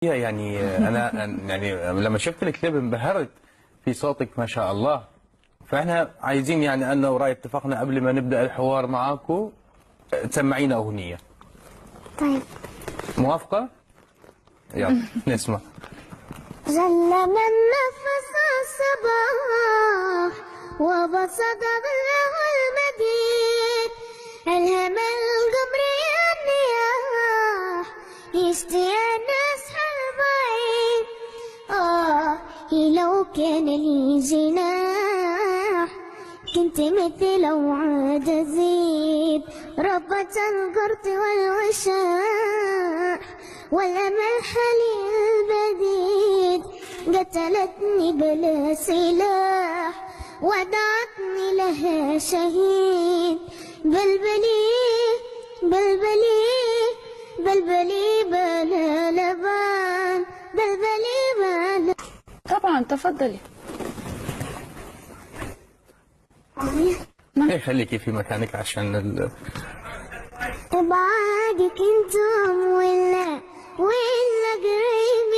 يعني انا يعني لما شفت الكليب انبهرت في صوتك ما شاء الله. فاحنا عايزين يعني انا وراي اتفقنا قبل ما نبدا الحوار معاكم تسمعينا اغنيه. طيب موافقه؟ يلا نسمع. جل من نفس الصباح وبسط ظله المديد ألهم القمر النياح يشتي الناس البعيد. لو كان لي جناح كنت مثل وعاد أزيد ربة القرط والوشاح والأمل حليل بديد قتلتني بلا سلاح ودعتني لها شهيد. بلبلي بلبلي بلبلي بلا لبان بلبلي بلا. طبعا تفضلي. ايه خليكي في مكانك عشان بعادك انتم ولا قريبين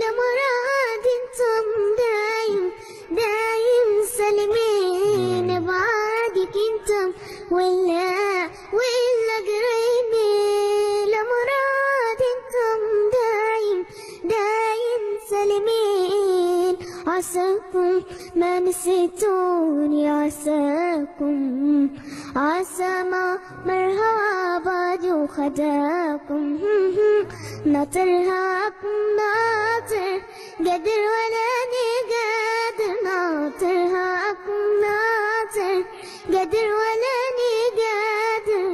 لمراد انتم دايم سالمين. بعادك انتم ولا قريبين لمراد انتم دايم سالمين. عساكم ما نسيتوني عساكم عسى ما مرها بعد وخداكم ناطرهاكم ناطر قدر ولا قادر ناطرهاكم ناطر قدر ولا قادر.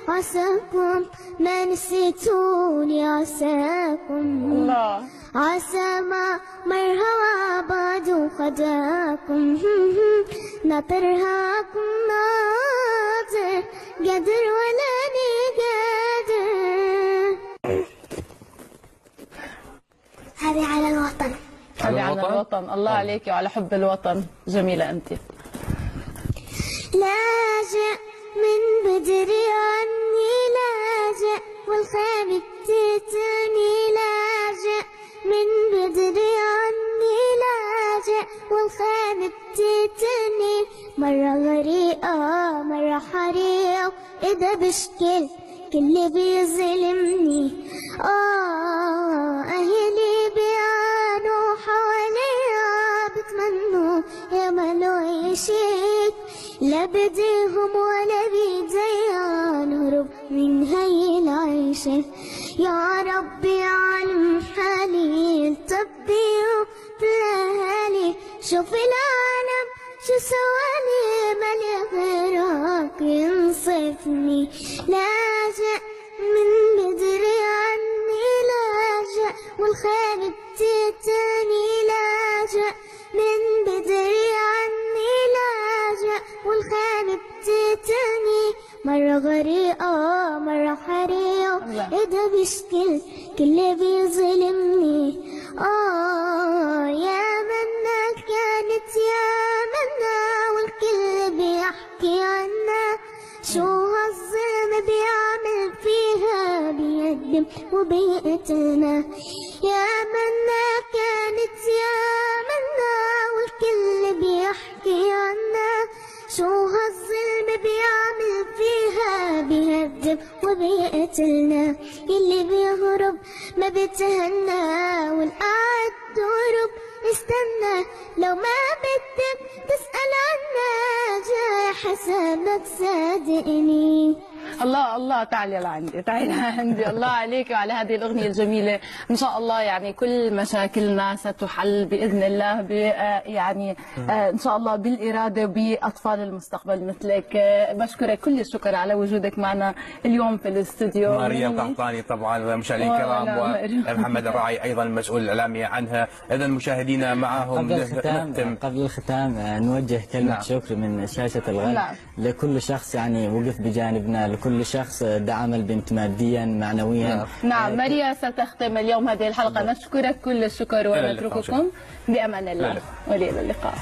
عساكم ما نسيتوني عساكم الله. عسى ما مرهوى بعد وخداكم ناطرهاكم ناطر قدر ولا قادر. هذه على الوطن. هذه على الوطن. الله عليك وعلى حب الوطن. جميلة أنت. لاجئ من بدري عني لاجئ والخيب تتني لاجئ من بدري عني لاجئ والخيب تتني. مرة غريقة مرة حريقة إذا بشكل كل بيظلمني. أهلي بيعانوا حواليا بتمنوا يعملوا أي شيء لا بديهم ولا بيديا نهرب من هاي العيشة. يا ربي علم حالي التبي وبلاهالي شوف العالم شو سوالي مالي غيرك ينصفني. لاجئ من بدري عني لاجئ والخير بتتني لاجئ من بدري عني لاجئ والخير بتتني. مرة غريقة مرة حريقة إذا بشكل كل بيظلمني. يا منا كانت يا منا والكل بيحكي عنا شو هالظلم بيعمل فيها بيقدم وبيقتلنا. يا منا كانت يا منا والكل بيحكي عنا شو هالظلم بيعمل فيها بيهدم وبيقتلنا. يلي بيهرب ما بيتهنى والقاعد تهرب استنى لو ما بدك تسأل عنا جاي حسابك صادقني. الله الله. تعالي لعندي تعالي لعندي. الله عليك وعلى هذه الأغنية الجميلة. إن شاء الله يعني كل مشاكلنا ستحل بإذن الله يعني إن شاء الله بالإرادة بأطفال المستقبل مثلك. بشكرك كل الشكر على وجودك معنا اليوم في الاستوديو. مريم قحطاني طبعا مشاهدينا الكرام ومحمد الراعي ايضا المسؤول الاعلامي عنها. اذا مشاهدينا معهم قبل الختام نوجه كلمة شكر من شاشة الغد لكل شخص يعني وقف بجانبنا، لكل شخص دعم البنت ماديا معنويا. نعم ماريا ستختم اليوم هذه الحلقة. نشكرك كل الشكر ونترككم بأمان الله وإلى اللقاء.